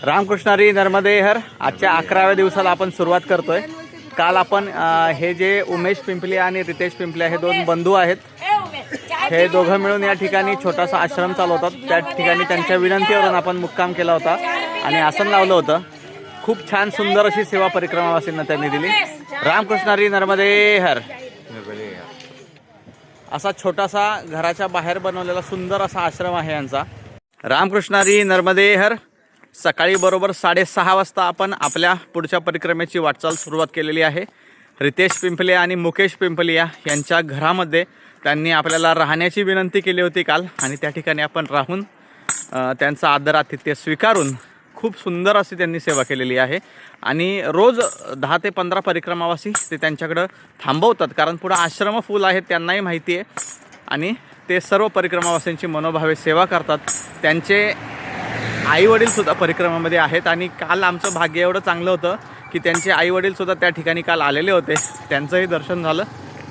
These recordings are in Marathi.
रामकृष्णारी नर्मदे हर. आजच्या 11व्या दिवसाला आपण सुरुवात करतोय. काल आपण हे जे उमेश पिंपले आणि रितेश पिंपले हे दोन बंधू आहेत, हे दोघं मिळून या ठिकाणी छोटासा आश्रम चालवतात. त्या ठिकाणी त्यांच्या विनंतीवरून आपण मुक्काम केला होता आणि आसन लावलं होतं. खूप छान सुंदर अशी सेवा परिक्रमावासींना त्यांनी दिली. रामकृष्णारी नर्मदे हर. असा छोटासा घराच्या बाहेर बनवलेला सुंदर असा आश्रम आहे यांचा. रामकृष्णारी नर्मदे हर. सकाळी बरोबर 6:30 वाजता आपण आपल्या पुढच्या परिक्रमेची वाटचाल सुरुवात केलेली आहे. रितेश पिंपले आणि मुकेश पिंपलिया यांच्या घरामध्ये त्यांनी आपल्याला राहण्याची विनंती केली होती काल, आणि त्या ठिकाणी आपण राहून त्यांचा आदर आतिथ्य स्वीकारून खूप सुंदर अशी त्यांनी सेवा केलेली आहे. आणि रोज 10 ते 15 परिक्रमावासी ते त्यांच्याकडं थांबवतात, कारण पुढं आश्रम फुल आहेत त्यांनाही माहिती आहे, आणि ते सर्व परिक्रमावासींची मनोभावे सेवा करतात. त्यांचे आईवडीलसुद्धा परिक्रमामध्ये आहेत, आणि काल आमचं भाग्य एवढं चांगलं होतं की त्यांचे आईवडीलसुद्धा त्या ठिकाणी काल आलेले होते. त्यांचंही दर्शन झालं.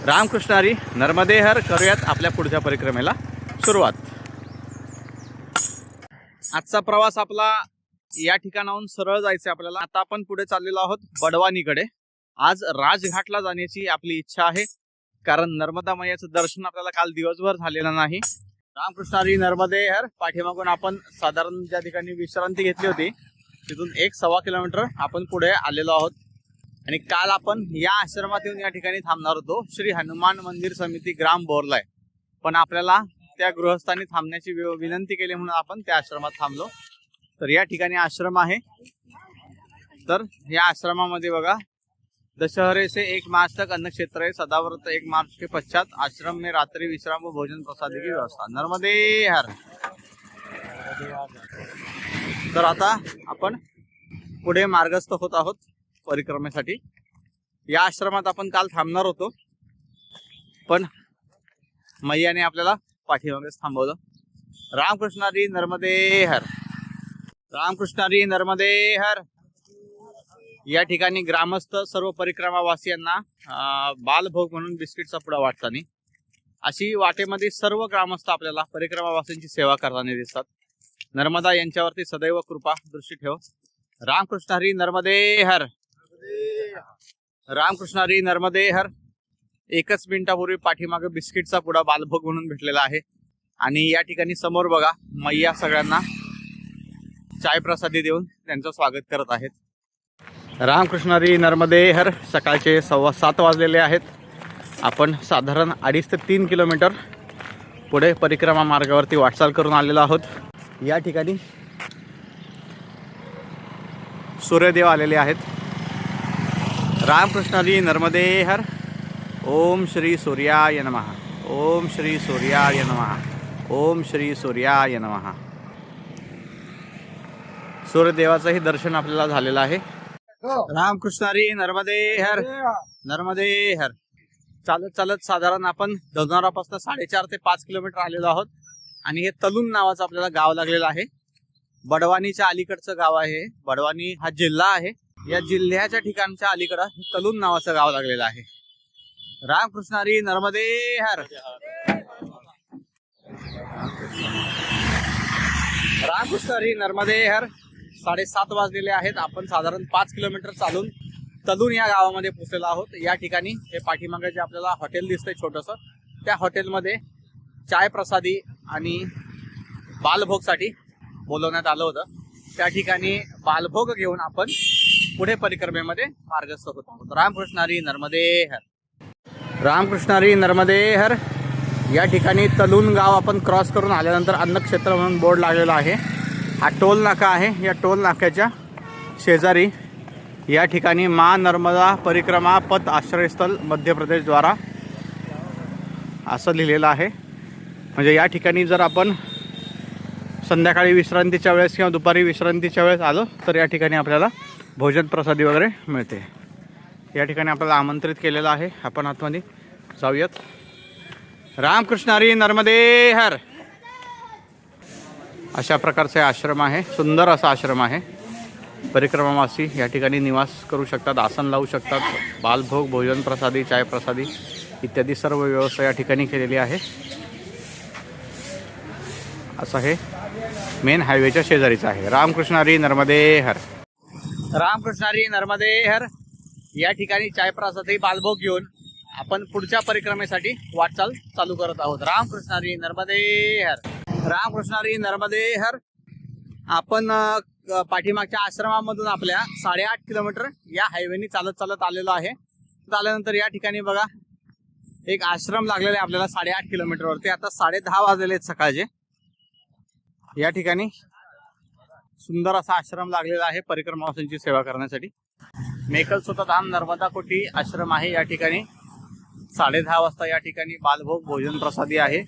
रामकृष्णारी नर्मदे हर. करूयात आपल्या पुढच्या परिक्रमेला सुरुवात. आजचा प्रवास आपला या ठिकाणाहून सरळ जायचं आपल्याला. आता आपण पुढे चाललेलो आहोत बडवानीकडे. आज राजघाटला जाण्याची आपली इच्छा आहे, कारण नर्मदा मैयाचं दर्शन आपल्याला काल दिवसभर झालेलं नाही. रामकृष्णारी नर्मदे हर. पाठीमागून आपण साधारण ज्या ठिकाणी विश्रांती घेतली होती तिथून 1-1.25 किलोमीटर आपण पुढे आलेलो आहोत. आणि काल आपण या आश्रमात येऊन या ठिकाणी थांबणार होतो. श्री हनुमान मंदिर समिती ग्राम बोरलाय, पण आपल्याला त्या गृहस्थांनी थांबण्याची विनंती केली म्हणून आपण त्या आश्रमात थांबलो. तर या ठिकाणी आश्रम आहे. तर या आश्रमामध्ये बघा, दशहरे से 1 मार्च तक अन्न क्षेत्र है, सदाव्रत 1 मार्च के पश्चात आश्रम में रात्रि विश्राम व भोजन प्रसादी की व्यवस्था. नर्मदे हर. तर आता आपण पुढे मार्गस्थ होत आहोत परिक्रमेसाठी. या आश्रमात आपण काल थांबणार होतो, पण मैयाने आपल्याला पाठीमागेच थांबवलं. रामकृष्णारी नर्मदे हर. रामकृष्णारी नर्मदे हर. या ठिकाणी ग्रामस्थ सर्व परिक्रमावासियांना बालभोग म्हणून बिस्किटचा पुडा वाटताना, अशी वाटेमध्ये सर्व ग्रामस्थ आपल्याला परिक्रमावासींची सेवा करताना दिसतात. नर्मदा यांच्यावरती सदैव कृपा दृष्टी ठेव. रामकृष्णारी नर्मदे हर. रामकृष्णारी नर्मदे हर. 1 मिनिटापूर्वी पाठीमागे बिस्किटचा पुडा बालभोग म्हणून भेटलेला आहे, आणि या ठिकाणी समोर बघा मैया सगळ्यांना चाय प्रसादी देऊन त्यांचं स्वागत करत आहेत. रामकृष्णारी नर्मदे हर. सकाळचे 7:15 वाजलेले आहेत. आपण साधारण 2.5 ते 3 किलोमीटर पुढे परिक्रमा मार्गावरती वाटचाल करून आलेलो आहोत. या ठिकाणी सूर्यदेव आलेले आहेत. रामकृष्णारी नर्मदे हर. ओम श्री सूर्याय नमः. ओम श्री सूर्याय नमः. ओम श्री सूर्याय नमः. सूर्यदेवाचंही दर्शन आपल्याला झालेलं आहे. रामकृष्णारी नर्मदे हर. नर्मदे हर. चालत चालत साधारण आपण दोनारापासून 4.5 ते 5 किलोमीटर आलेलो आहोत, आणि हे तलून नावाचं आपल्याला गाव लागलेलं आहे. बडवानीच्या अलीकडचं गाव आहे. बडवानी हा जिल्हा आहे. या जिल्ह्याच्या ठिकाणच्या अलीकडं हे तलून नावाचं गाव लागलेलं आहे. रामकृष्णारी नर्मदे हर. रामकृष्णारी नर्मदे हर. 7:30 वाजलेले आहेत. आपण साधारण 5 किलोमीटर चालून तलून या गावामध्ये पोहोचलेलो आहोत. या ठिकाणी हे पाठीमागे जे आपल्याला हॉटेल दिसतंय छोटंसं, त्या हॉटेलमध्ये चाय प्रसादी आणि बालभोगसाठी बोलवण्यात आलं होतं. त्या ठिकाणी बालभोग घेऊन आपण पुढे परिक्रमेमध्ये मार्गस्थ होत आहोत. रामकृष्णारी नर्मदे हर. रामकृष्णारी नर्मदे हर. या ठिकाणी तलून गाव आपण क्रॉस करून आल्यानंतर अन्नक्षेत्र म्हणून बोर्ड लागलेला आहे. हा टोल नाका आहे. या टोल नाक्याच्या शेजारी या ठिकाणी माँ नर्मदा परिक्रमा पथ आश्रयस्थल मध्य प्रदेश द्वारा असं लिहिलेलं आहे. म्हणजे या ठिकाणी जर आपण संध्याकाळी विश्रांतीच्या वेळेस किंवा दुपारी विश्रांतीच्या वेळेस आलो तर या ठिकाणी आपल्याला भोजन प्रसादी वगैरे मिळते. या ठिकाणी आपल्याला आमंत्रित केलेलं आहे. आपण आतमध्ये जाऊयात. रामकृष्णारी नर्मदे हर. अशा प्रकारचे आश्रम आहे. सुंदर असा आश्रम आहे. परिक्रमावासी या ठिकाणी निवास करू शकतात, आसन लावू शकतात. बालभोग, भोजन प्रसादी, चाय प्रसादी इत्यादी सर्व व्यवस्था या ठिकाणी केलेली आहे. असं हे मेन हायवेच्या शेजारीच आहे. रामकृष्ण हरी नर्मदे हर. रामकृष्ण हरी नर्मदे हर. या ठिकाणी चायप्रसादही बालभोग घेऊन आपण पुढच्या परिक्रमेसाठी वाटचाल चालू करत आहोत. रामकृष्ण हरी नर्मदे हर. रामकृष्ण हरी नर्मदे हर. आपण पाठीमागच्या आश्रमामधून आपल्या 8.5 किलोमीटर या हायवेनी चालत चालत आलेलो आहे. आल्यानंतर या ठिकाणी बघा एक आश्रम लागलेला आहे आपल्याला 8.5 किलोमीटरवरती. आता 10:30 वाजलेले आहेत सकाळचे. या ठिकाणी सुंदर असा आश्रम लागलेला आहे परिक्रमावासींची सेवा करण्यासाठी. मेकल सुतधाम नर्मदा कोटी आश्रम आहे. या ठिकाणी 10:30 वाजता या ठिकाणी बालभोग भोजन प्रसादी आहे.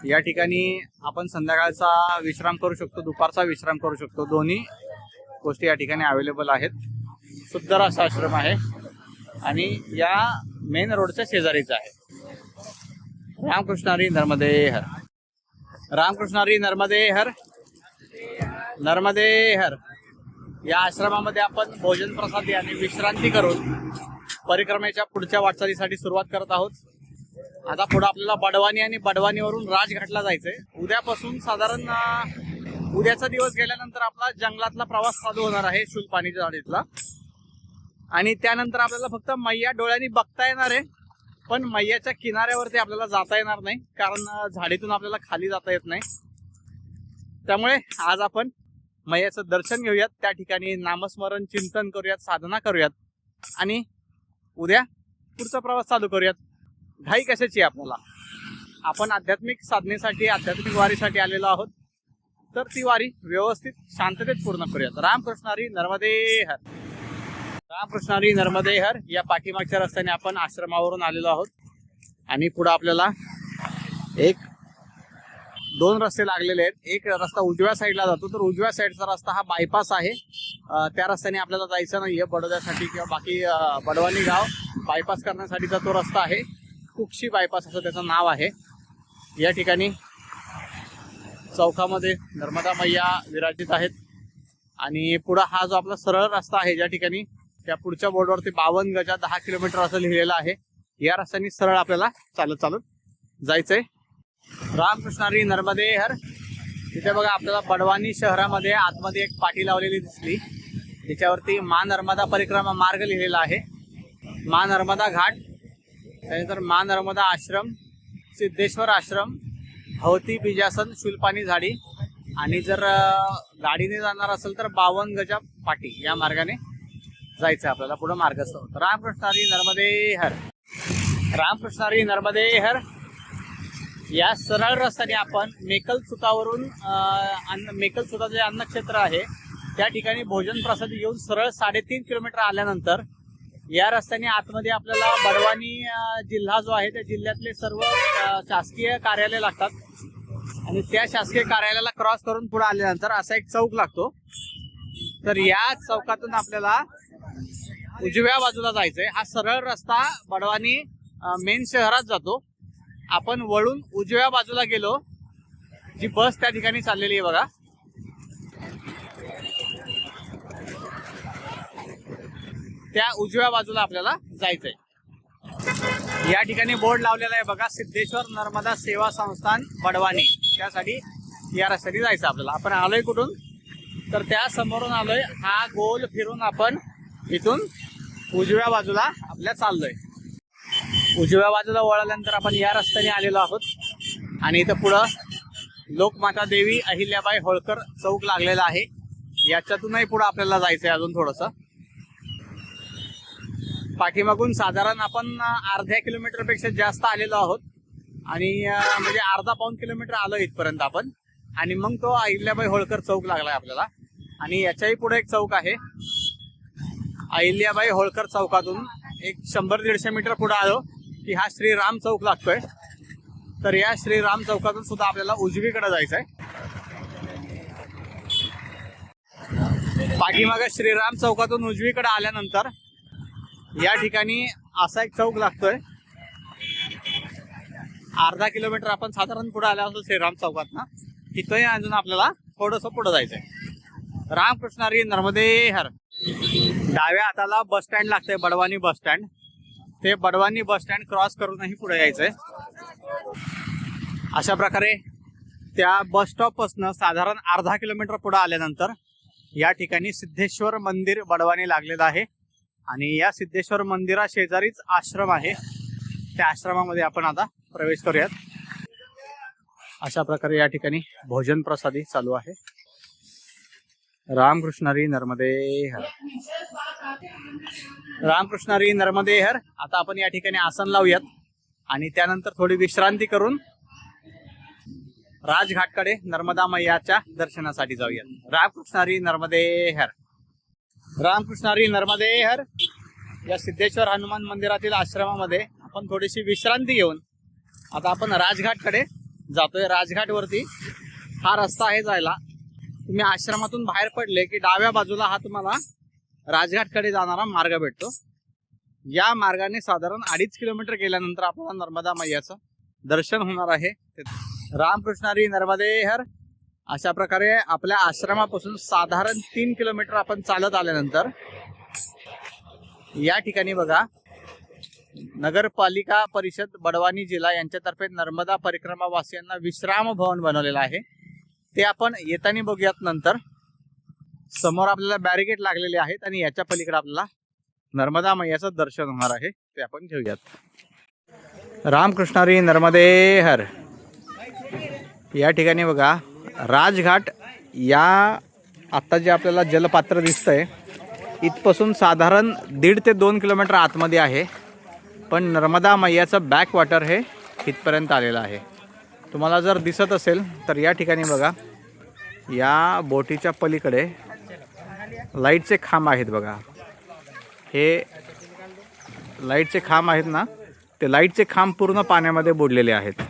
या ठिकाणी आपण संध्याकाळचा विश्राम करू शकतो, दुपारचा विश्राम करू शकतो. दोन्ही गोष्टी या ठिकाणी अवेलेबल आहेत. सुंदर असा आश्रम आहे आणि या मेन रोडच्या शेजारीच आहे. रामकृष्ण हरी नर्मदे हर. रामकृष्ण हरी नर्मदे हर. नर्मदे हर. या आश्रमामध्ये आपण भोजन प्रसादी आणि विश्रांती करून परिक्रमेच्या पुढच्या वाटचालीसाठी सुरुवात करत आहोत. आता पुढे आपल्याला बडवानी आणि बडवानीवरून राजघाटला जायचंय. उद्यापासून साधारण उद्याचा दिवस गेल्यानंतर आपला जंगलातला प्रवास चालू होणार आहे शूलपाणीच्या झाडीतला. आणि त्यानंतर आपल्याला फक्त मैया डोळ्यांनी बघता येणार आहे, पण मैयाच्या किनाऱ्यावरती आपल्याला जाता येणार नाही, कारण झाडीतून आपल्याला खाली जाता येत नाही. त्यामुळे आज आपण मैयाचं दर्शन घेऊयात, त्या ठिकाणी नामस्मरण चिंतन करूयात, साधना करूयात आणि उद्या पुढचा प्रवास चालू करूयात. घाई कशाची आपल्याला? आपण आध्यात्मिक साधनेसाठी, आध्यात्मिक वारीसाठी आलेलो आहोत, तर ती वारी व्यवस्थित शांततेत पूर्ण करूयात. रामकृष्ण हरी नर्मदे हर. रामकृष्ण हरी नर्मदे हर. या पाठीमागच्या रस्त्याने आपण आश्रमावरून आलेलो आहोत आणि पुढे आपल्याला 2 रस्ते लागलेले आहेत. एक रस्ता उजव्या साईडला जातो, तर उजव्या साईडचा रस्ता हा बायपास आहे. त्या रस्त्याने आपल्याला जायचं नाहीये बडोद्यासाठी किंवा बाकी बडवानी गाव बायपास करण्यासाठीचा तो रस्ता आहे. कुक्षी बायपास असं त्याचं नाव आहे. या ठिकाणी चौकामध्ये नर्मदा मैया विराजित आहेत आणि पुढे हा जो आपला सरळ रस्ता आहे, ज्या ठिकाणी त्या पुढच्या बोर्डवरती 52 गजा 10 किलोमीटर असं लिहिलेलं आहे, या रस्त्याने सरळ आपल्याला चालत चालत जायचंय. रामकृष्ण हरी नर्मदे हर. तिथे बघा आपल्याला बडवानी शहरामध्ये आतमध्ये एक पाटी लावलेली दिसली, त्याच्यावरती मा नर्मदा परिक्रमा मार्ग लिहिलेला आहे. मा नर्मदा घाट, त्यानंतर मा नर्मदा आश्रम, सिद्धेश्वर आश्रम, भवती बीजासन, शूलपाणी झाडी आणि जर गाडीने जाणार असेल तर 52 गजा पाटी या मार्गाने जायचं आपल्याला पुढे मार्गस्थ. रामकृष्ण हरी नर्मदे हर. रामकृष्ण हरी नर्मदे हर. या सरळ रस्त्याने आपण मेकल सुतावरून मेकल सुता जे अन्नक्षेत्र आहे त्या ठिकाणी भोजन प्रसाद घेऊन सरळ 3.5 किलोमीटर आल्यानंतर या रस्त्याने आतमध्ये आपल्याला बडवानी जिल्हा जो आहे त्या जिल्ह्यातले सर्व शासकीय कार्यालय लागतात आणि त्या शासकीय कार्यालयाला क्रॉस करून पुढे आल्यानंतर असा एक चौक लागतो. तर या चौकातून आपल्याला उजव्या बाजूला जायचंय. हा सरळ रस्ता बडवानी मेन शहरात जातो. आपण वळून उजव्या बाजूला गेलो, जी बस त्या ठिकाणी चाललेली आहे बघा, त्या उजव्या बाजूला आपल्याला जायचंय. या ठिकाणी बोर्ड लावलेला आहे बघा, सिद्धेश्वर नर्मदा सेवा संस्थान बडवानी. त्यासाठी या रस्त्याने जायचं आपल्याला. आपण आलोय कुठून? तर त्या समोरून आलोय. हा गोल फिरून आपण इथून उजव्या बाजूला आपल्या चाललोय. उजव्या बाजूला वळाल्यानंतर आपण या रस्त्याने आलेलो आहोत आणि इथं पुढं लोकमाता देवी अहिल्याबाई होळकर चौक लागलेला आहे. याच्यातूनही पुढे आपल्याला जायचंय अजून थोडंसं. पाठीमागून साधारण आपण अर्ध्या किलोमीटर पेक्षा जास्त आलेलो आहोत आणि म्हणजे अर्धा-पाऊण किलोमीटर आलो इथपर्यंत आपण. आणि मग तो अहिल्याबाई होळकर चौक लागलाय आपल्याला. आणि याच्याही पुढे एक चौक आहे. अहिल्याबाई होळकर चौकातून एक 100-150 मीटर पुढे आलो की हा श्रीराम चौक लागतोय. तर या श्रीराम चौकातून सुद्धा आपल्याला उजवीकडे जायचंय. पाठीमागे श्रीराम चौकातून उजवीकडे आल्यानंतर या ठिकाणी असा एक चौक लागतोय. अर्धा किलोमीटर आपण साधारण पुढे आल्या असतो श्रीराम चौकात ना, तिथंही अजून आपल्याला थोडंसं पुढे जायचंय. रामकृष्ण हरी नर्मदे हर. डाव्या हाताला बस स्टँड लागतंय, बडवानी बस स्टँड. ते बडवानी बस स्टँड क्रॉस करूनही पुढे यायचंय. अशा प्रकारे त्या बस स्टॉपपासून साधारण अर्धा किलोमीटर पुढे आल्यानंतर या ठिकाणी सिद्धेश्वर मंदिर बडवानी लागलेलं आहे आणि या सिद्धेश्वर मंदिरा शेजारीच आश्रम आहे। त्या आश्रमामध्ये आपण आता प्रवेश करूयात। अशा प्रकारे या ठिकाणी भोजन प्रसादी चालू आहे। रामकृष्णारी नर्मदे हर, रामकृष्णारी नर्मदे हर। आता आपण या ठिकाणी आसन लावूयात आणि त्यानंतर थोडी विश्रांती करून राजघाटकडे नर्मदा मैयाच्या दर्शनासाठी जाऊयात। रामकृष्णारी नर्मदे हर, रामकृष्णारी नर्मदे हर। या सिद्धेश्वर हनुमान मंदिरातील आश्रमामध्ये आपण थोडीशी विश्रांती घेऊन आता आपण राजघाटकडे जातोय। राजघाटवरती हा रस्ता आहे जायला। तुम्ही आश्रमातून बाहेर पडले की डाव्या बाजूला हा तुम्हाला राजघाटकडे जाणारा मार्ग भेटतो। या मार्गाने साधारण 2.5 किलोमीटर गेल्यानंतर आपल्याला नर्मदा मैयाचं दर्शन होणार आहे। रामकृष्णारी नर्मदे हर। अशा प्रकारे आपल्या आश्रमापासून साधारण 3 किलोमीटर आपण चालत आल्यानंतर या ठिकाणी बघा नगरपालिका परिषद बडवानी जिल्हा यांच्यातर्फे नर्मदा परिक्रमा वासियांना विश्राम भवन बनवलेलं आहे। ते आपण येताना बघूयात। नंतर समोर आपल्याला बॅरिकेड लागलेले आहेत आणि याच्या पलीकडे आपल्याला नर्मदा मैयाचं दर्शन होणार आहे, ते आपण घेऊयात। रामकृष्णारी नर्मदे हर। या ठिकाणी बघा राजघाट या आता जे आपल्याला जलपात्र दिसतंय इथपासून साधारण 1.5 ते 2 किलोमीटर आतमध्ये आहे, पण नर्मदा मैयाचं बॅक वॉटर हे इथपर्यंत आलेलं आहे। तुम्हाला जर दिसत असेल तर या ठिकाणी बघा या बोटीच्या पलीकडे लाईटचे खांब आहेत बघा। हे लाईटचे खांब आहेत ना, ते लाईटचे खांब पूर्ण पाण्यामध्ये बुडलेले आहेत।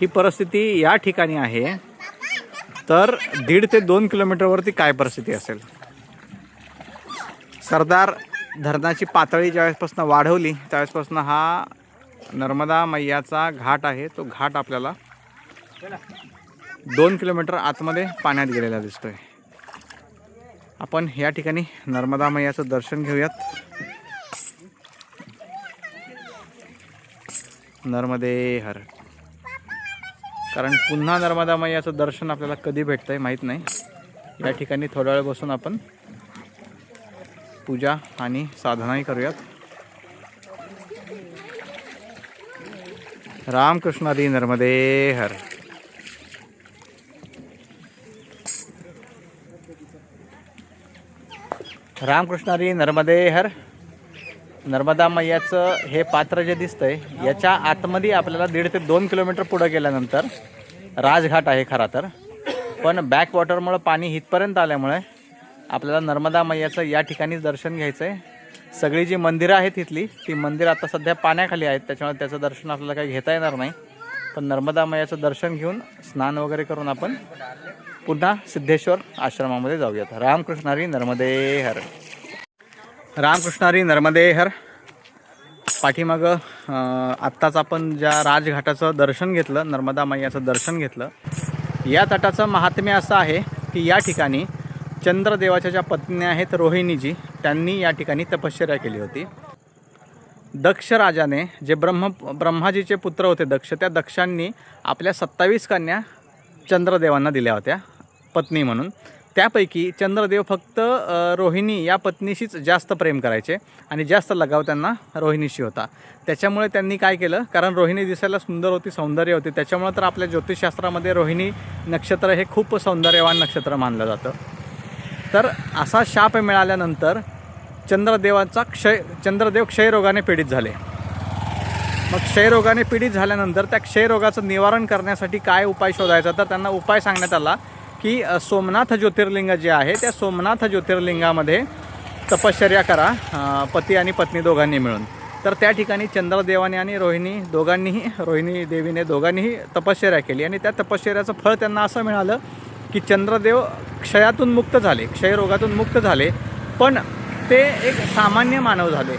ही परिस्थिती या ठिकाणी आहे, तर 1.5 ते 2 किलोमीटरवरती काय परिस्थिती असेल। सरदार धरणाची पातळी ज्यावेळेसपासून वाढवली त्यावेळेसपासून हा नर्मदा मैयाचा घाट आहे, तो घाट आपल्याला 2 किलोमीटर आतमध्ये पाण्यात गेलेला दिसतोय। आपण या ठिकाणी नर्मदा मैयाचं दर्शन घेऊयात। नर्मदे हर। कारण पुन्हा नर्मदा मैयाचं दर्शन आपल्याला कधी भेटतंय माहीत नाही। या ठिकाणी थोडा वेळ बसून आपण पूजा आणि साधनाही करूयात। रामकृष्णारी नर्मदे हर। रामकृष्णारी नर्मदे हर। नर्मदा मैयाचं हे पात्र जे दिसतंय याच्या आतमध्ये आपल्याला 1.5 ते 2 किलोमीटर पुढे गेल्यानंतर राजघाट आहे खरा तर, पण बॅक वॉटरमुळे पाणी इथपर्यंत आल्यामुळे आपल्याला नर्मदा मैयाचं या ठिकाणीच दर्शन घ्यायचं आहे। सगळी जी मंदिरं आहेत तिथली ती मंदिरं आता सध्या पाण्याखाली आहेत, त्याच्यामुळे त्याचं दर्शन आपल्याला काही घेता येणार नाही। पण नर्मदा मैयाचं दर्शन घेऊन स्नान वगैरे करून आपण पुन्हा सिद्धेश्वर आश्रमामध्ये जाऊयात। रामकृष्णारी नर्मदे हर। रामकृष्णारी नर्मदे हर। पाठीमाग आत्ताच आपण ज्या राजघाटाचं दर्शन घेतलं, नर्मदा मैयाचं दर्शन घेतलं, या तटाचं महात्म्य असं आहे की या ठिकाणी चंद्रदेवाच्या ज्या पत्नी आहेत रोहिणीजी, त्यांनी या ठिकाणी तपश्चर्या केली होती। दक्ष राजाने जे ब्रह्माजीचे पुत्र होते दक्ष, त्या दक्षांनी आपल्या 27 कन्या चंद्रदेवांना दिल्या होत्या पत्नी म्हणून। त्यापैकी चंद्रदेव फक्त रोहिणी या पत्नीशीच जास्त प्रेम करायचे आणि जास्त लगाव त्यांना रोहिणीशी होता। त्याच्यामुळे त्यांनी काय केलं, कारण रोहिणी दिसायला सुंदर होती, सौंदर्य होती, त्याच्यामुळे तर आपल्या ज्योतिषशास्त्रामध्ये रोहिणी नक्षत्र हे खूप सौंदर्यवान नक्षत्र मानलं जातं। तर असा शाप मिळाल्यानंतर चंद्रदेव क्षयरोगाने पीडित झाले। मग क्षयरोगाने पीडित झाल्यानंतर त्या क्षयरोगाचं निवारण करण्यासाठी काय उपाय शोधायचा, तर त्यांना उपाय सांगण्यात आला की सोमनाथ ज्योतिर्लिंग जे आहे त्या सोमनाथ ज्योतिर्लिंगामध्ये तपश्चर्या करा, पती आणि पत्नी दोघांनी मिळून। तर त्या ठिकाणी चंद्रदेवाने आणि रोहिणी देवीने दोघांनीही तपश्चर्या केली आणि त्या तपश्चर्याचं फळ त्यांना असं मिळालं की चंद्रदेव क्षयातून मुक्त झाले, क्षयरोगातून मुक्त झाले, पण ते एक सामान्य मानव झाले।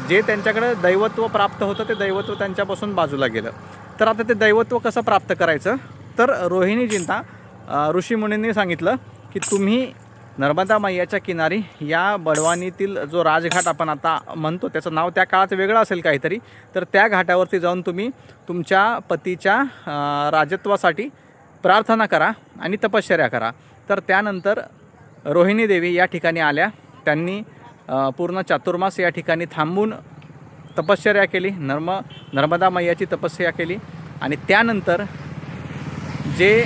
जे त्यांच्याकडे दैवत्व प्राप्त होतं ते दैवत्व त्यांच्यापासून बाजूला गेलं। तर आता ते दैवत्व कसं प्राप्त करायचं, तर रोहिणीजींना ऋषीमुनींनी सांगितलं की तुम्ही नर्मदा मैयाच्या किनारी या बडवानीतील जो राजघाट आपण आता म्हणतो, त्याचं नाव त्या काळात वेगळं असेल काहीतरी, तर त्या घाटावरती जाऊन तुम्ही तुमच्या पतीच्या राजत्वासाठी प्रार्थना करा आणि तपश्चर्या करा. तर त्यानंतर रोहिणी देवी या ठिकाणी आल्या. त्यांनी पूर्ण चातुर्मास या ठिकाणी थांबून तपश्चर्या केली, नर्मदा मैयाची तपस्या केली. आणि त्यानंतर जे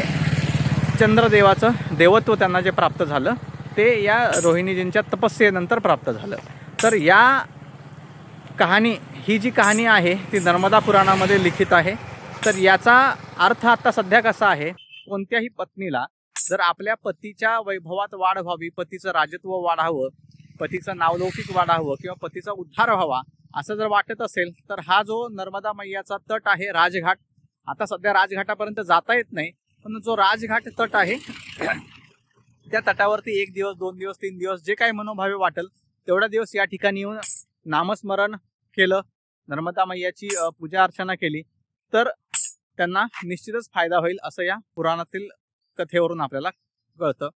चंद्रदेवाचं देवत्व त्यांना जे प्राप्त झालं ते या रोहिणीजींच्या तपस्येनंतर प्राप्त झालं. तर या ही जी कहाणी आहे ती नर्मदा पुराणामध्ये लिखित आहे. तर याचा अर्थ आता सध्या कसा आहे, कोणत्याही पत्नीला जर आपल्या पतीच्या वैभवात वाढ व्हावी, पतीचं राजत्व वाढावं, पतीचं नावलौकिक वाढावं किंवा पतीचा उद्धार व्हावा असं जर वाटत असेल तर हा जो नर्मदा मैयाचा तट आहे, राजघाट, आता सध्या राजघाटापर्यंत जाता येत नाही, पण जो राजघाट तट आहे त्या तटावरती 1 दिवस 2 दिवस 3 दिवस जे काही मनोभावे वाटेल तेवढा दिवस या ठिकाणी येऊन नामस्मरण केलं, नर्मदा मैयाची पूजा अर्चना केली तर त्यांना निश्चितच फायदा होईल असं या पुराणातील कथेवरून आपल्याला कळतं.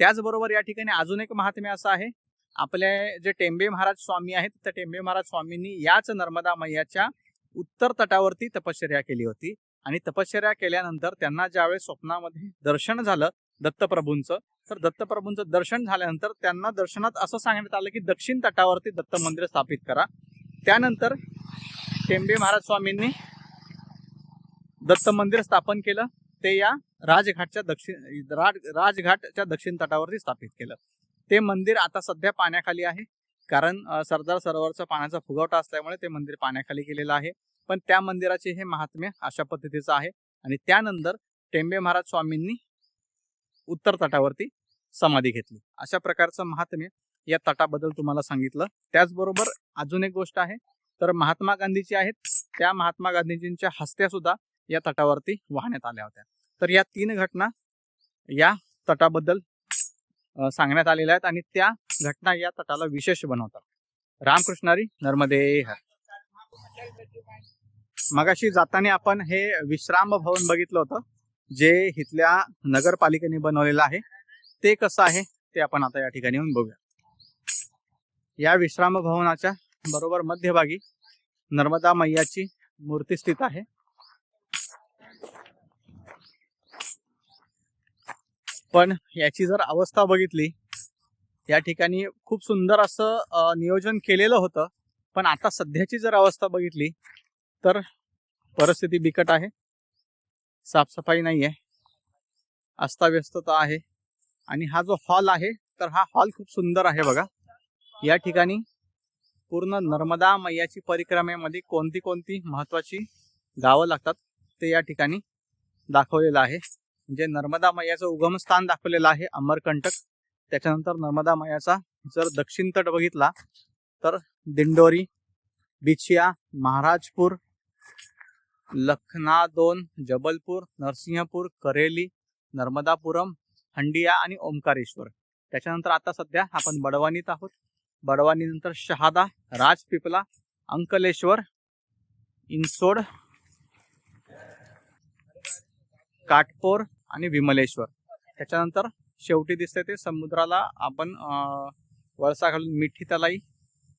त्याचबरोबर या ठिकाणी अजून एक महात्म्य असं आहे, आपले जे टेंबे महाराज स्वामी आहेत त्या टेंबे महाराज स्वामींनी याच नर्मदा मैयाच्या उत्तर तटावरती तपश्चर्या केली होती. आणि तपश्चर्या केल्यानंतर त्यांना ज्यावेळेस स्वप्नामध्ये दर्शन झालं दत्तप्रभूंचं, तर दत्तप्रभूंचं दर्शन झाल्यानंतर त्यांना दर्शनात असं सांगण्यात आलं की दक्षिण तटावरती दत्त मंदिर स्थापित करा. त्यानंतर टेंबे महाराज स्वामींनी दत्त मंदिर स्थापन केलं, ते या राजघाटच्या दक्षिण तटावरती स्थापित केलं. ते मंदिर आता सध्या पाण्याखाली आहे, कारण सरदार सरोवरचा पाण्याचा फुगवटा असल्यामुळे ते मंदिर पाण्याखाली गेलेलं आहे. पण त्या मंदिराचे हे महात्म्य अशा पद्धतीचं आहे. आणि त्यानंतर टेंबे महाराज स्वामींनी उत्तर तटावरती समाधी घेतली. अशा प्रकारचं महात्म्य या तटाबद्दल तुम्हाला सांगितलं. त्याचबरोबर अजून एक गोष्ट आहे, तर महात्मा गांधीजी आहेत, त्या महात्मा गांधीजींच्या हस्त्या सुद्धा या तटावरती वाहण्यात आल्या होत्या. तर या 3 घटना या तटाबद्दल सांगण्यात आलेल्या आहेत आणि त्या घटना या तटाला विशेष बनवतात. रामकृष्णारी नर्मदे हर. मगाशी जाताना आपण हे विश्राम भवन बघितलं होतं, जे इथल्या नगरपालिकेने बनवलेलं आहे. ते कसं आहे ते आपण आता या ठिकाणी येऊन बघूया. या विश्राम भवनाच्या बरोबर मध्यभागी नर्मदा मैयाची मूर्ती स्थित आहे. पण याची जर अवस्था बघितली, या ठिकाणी खूप सुंदर असं नियोजन केलेलं होतं, पण आता सध्याची जर अवस्था बघितली तर परिस्थिती बिकट आहे. साफसफाई नाही आहे, अस्ताव्यस्तता आहे. आणि हा जो हॉल आहे तर हा हॉल खूप सुंदर आहे बघा. या ठिकाणी पूर्ण नर्मदा मैयाची परिक्रमेमध्ये कोणती कोणती महत्वाची गावं लागतात ते या ठिकाणी दाखवलेलं आहे. म्हणजे नर्मदा मैयाचं उगमस्थान दाखवलेलं आहे अमरकंटक. त्याच्यानंतर नर्मदा मैयाचा जर दक्षिण तट बघितला तर दिंडोरी, बिछिया, महाराजपूर, लखनादोन, जबलपूर, नरसिंहपूर, करेली, नर्मदापुरम, हंडिया आणि ओंकारेश्वर. त्याच्यानंतर आता सध्या आपण बडवानीत आहोत. बडवानीनंतर शहादा, राजपिपला, अंकलेश्वर, इंसोड, काटपोर आणि विमलेश्वर. त्याच्यानंतर शेवटी दिसते ते समुद्राला आपण वळसा घालून मिठी तलाई.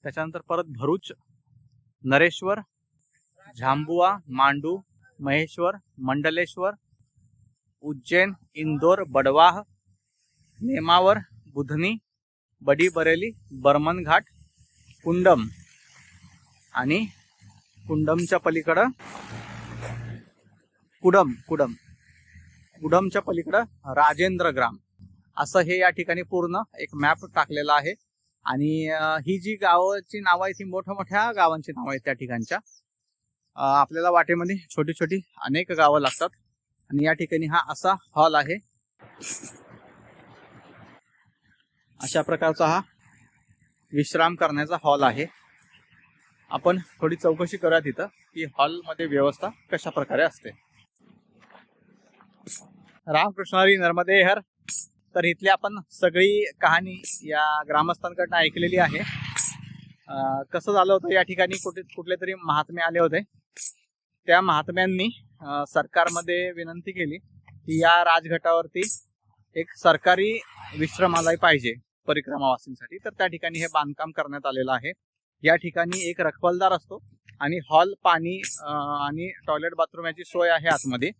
त्याच्यानंतर परत भरूच, नरेश्वर, झांबुआ, मांडू, महेश्वर, मंडलेश्वर, उज्जैन, इंदोर, बडवाह, नेमावर, बुधनी, बडी बरेली, बर्मन घाट, कुंडम आणि कुंडमच्या पलीकडं कुडमच्या पलीकडं राजेंद्र ग्राम. असं हे या ठिकाणी पूर्ण एक मॅप टाकलेला आहे. आणि ही जी गावाची नावं आहेत ही मोठ्या गावांची नावं आहेत त्या ठिकाणच्या. आपल्याला वाटेमध्ये छोटी छोटी अनेक गावं लागतात. आणि या ठिकाणी हा असा हॉल आहे. अशा प्रकारचा हा विश्राम करण्याचा हॉल आहे. आपण थोडी चौकशी करूया तिथं की हॉलमध्ये व्यवस्था कशा प्रकारे असते. रामकृष्णारी नर्मदे हर. तर इथली आपण सगळी कहाणी या ग्रामस्थांकडनं ऐकलेली आहे. कसं झालं होतं, या ठिकाणी कुठले तरी महात्मे आले होते. त्या महात्म्यांनी सरकारमध्ये विनंती केली की या राजघाटावरती एक सरकारी विश्रामालय पाहिजे परिक्रमावासींसाठी. तर त्या ठिकाणी हे बांधकाम करण्यात आलेलं आहे. या ठिकाणी एक रखवालदार असतो आणि हॉल, पाणी आणि टॉयलेट बाथरूम याची सोय आहे आतमध्ये.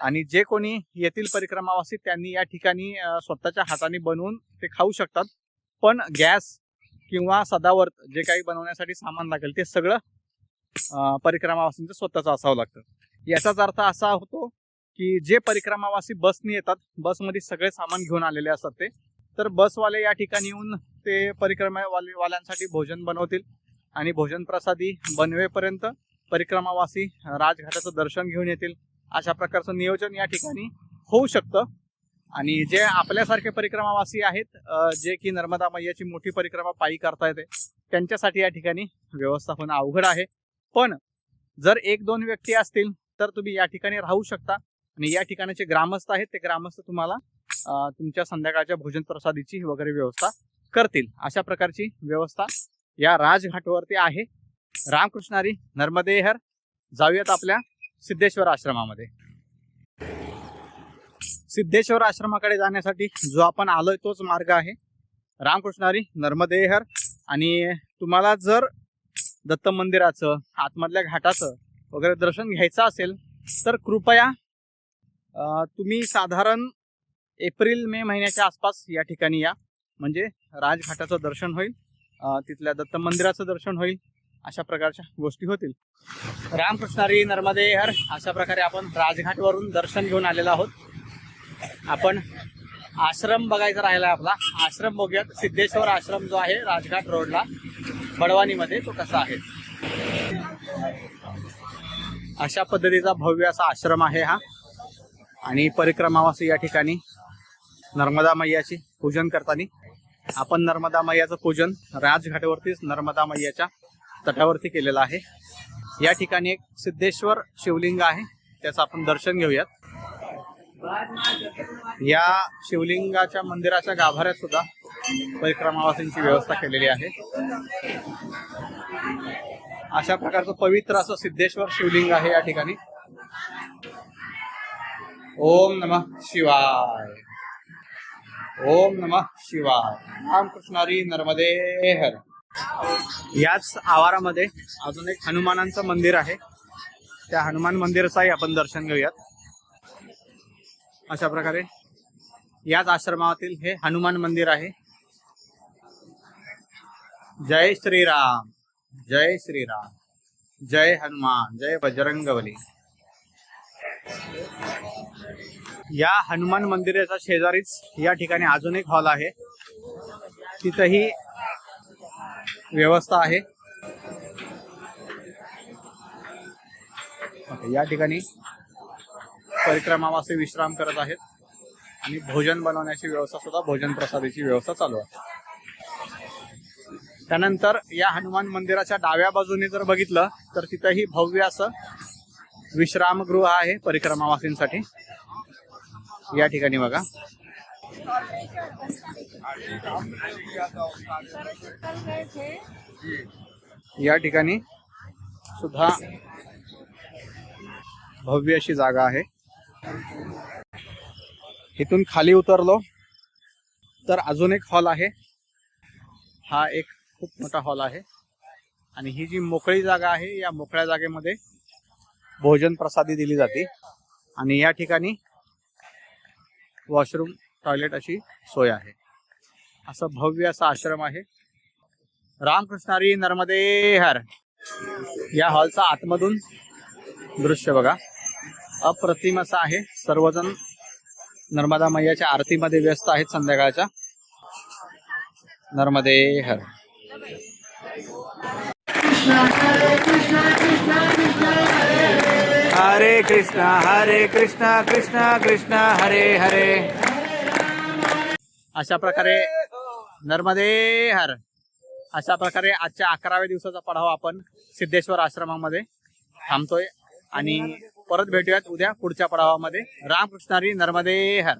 आणि जे कोणी येथील परिक्रमावासी त्यांनी या ठिकाणी स्वतःच्या हाताने बनवून ते खाऊ शकतात. पण गॅस किंवा सदावर्त जे काही बनवण्यासाठी सामान लागेल ते सगळं परिक्रमावासींचं स्वतःचं असावं लागतं. याचाच अर्थ असा होतो की जे परिक्रमावासी बसने येतात, बसमध्ये सगळे सामान घेऊन आलेले असतात ते, तर बसवाले या ठिकाणी येऊन ते परिक्रमावाल्यांसाठी भोजन बनवतील आणि भोजन प्रसादी बनवेपर्यंत परिक्रमावासी राजघाटाचं दर्शन घेऊन येतील. अशा प्रकारचं नियोजन या ठिकाणी होऊ शकतं. आणि जे आपल्यासारखे परिक्रमावासी आहेत, जे की नर्मदा मैयाची मोठी परिक्रमा पायी करता येते, त्यांच्यासाठी या ठिकाणी व्यवस्थापन अवघड आहे. पण जर 1-2 व्यक्ती असतील तर तुम्ही या ठिकाणी राहू शकता आणि या ठिकाणचे ग्रामस्थ आहेत ते ग्रामस्थ तुम्हाला तुमच्या संध्याकाळच्या भोजन प्रसादीची वगैरे व्यवस्था करतील. अशा प्रकारची व्यवस्था या राजघाटवरती आहे. रामकृष्ण हरी, नर्मदे हर. जाऊयात आपल्या सिद्धेश्वर आश्रमामध्ये. सिद्धेश्वर आश्रमाकडे जाण्यासाठी जो आपण आलोय तोच मार्ग आहे. रामकृष्ण हरी, नर्मदे हर. आणि तुम्हाला जर दत्त मंदिराचं, आतमधल्या घाटाचं वगैरे दर्शन घ्यायचं असेल तर कृपया तुम्ही साधारण एप्रिल-मे महिन्याच्या आसपास या ठिकाणी या. म्हणजे राजघाटाचं दर्शन होईल, तिथल्या दत्त मंदिराचं दर्शन होईल, अशा प्रकारच्या गोष्टी होतील. रामकृष्ण हरी, नर्मदे हर. अशा प्रकारे आपण राजघाटवरून दर्शन घेऊन आलेलो आहोत. आपण आश्रम बघायचा राहिला आपला. आश्रम बघूयात. सिद्धेश्वर आश्रम जो आहे राजघाट रोडला बडवानीमध्ये, तो कसा आहे. अशा पद्धतीचा भव्य असा आश्रम आहे हा. आणि परिक्रमावासी या ठिकाणी नर्मदा मैयाची पूजन करताना आपण नर्मदा मैयाचं पूजन राजघाटावरतीच नर्मदा मैयाच्या तटावरती केलेलं आहे. या ठिकाणी एक सिद्धेश्वर शिवलिंग आहे, त्याचं आपण दर्शन घेऊयात. या शिवलिंगाच्या मंदिराच्या गाभाऱ्यात सुद्धा परिक्रमावासींची व्यवस्था केलेली आहे. अशा प्रकारचं पवित्र असं सिद्धेश्वर शिवलिंग आहे या ठिकाणी. ओम नमः शिवाय, ओम नमः शिवाय. रामकृष्ण हरी, नर्मदे हर. याच आवारामध्ये अजून एक हनुमानांचं मंदिर आहे. त्या हनुमान मंदिराचंही आपण दर्शन घेऊयात. अशा प्रकारे याच आश्रमातील हे हनुमान मंदिर आहे. जय श्रीराम, जय श्रीराम, जय हनुमान, जय बजरंगबली. या हनुमान मंदिराच्या शेजारीच या ठिकाणी अजून एक हॉल आहे, तिथंही व्यवस्था आहे. या ठिकाणी परिक्रमावासी विश्राम करत आहेत आणि भोजन बनवण्याची व्यवस्था सुद्धा, भोजन प्रसादाची व्यवस्था चालू आहे. त्यानंतर या हनुमान मंदिराच्या डाव्या बाजूने जर बघितलं तर तिथंही भव्य असं विश्रामगृह आहे परिक्रमावासींसाठी. या ठिकाणी बघा. या ठिकाणी सुद्धा भव्य अशी जागा आहे. इथून खाली उतरलो तर अजून एक हॉल आहे. हा एक खूप मोठा हॉल आहे आणि ही जी मोकळी जागा आहे, या मोकळ्या जागेमध्ये भोजन प्रसादी दिली जाते आणि या ठिकाणी वॉशरूम, टॉयलेट अशी सोय आहे. असं भव्य असा आश्रम आहे. रामकृष्ण हरी, नर्मदे हर. या हॉलचा आतमधून दृश्य बघा, अप्रतिम असं आहे. सर्वजण नर्मदा मैयाच्या आरतीमध्ये व्यस्त आहेत संध्याकाळच्या. नर्मदे हर. हरे कृष्णा कृष्णा कृष्णा हरे हरे. अशा प्रकारे नर्मदे हर. अशा प्रकारे आजच्या 11व्या दिवसाचा पडाव आपण सिद्धेश्वर आश्रमामध्ये थांबतोय आणि परत भेटूयात उद्या पुढच्या पडावामध्ये. रामकृष्ण हरी, नर्मदे हर.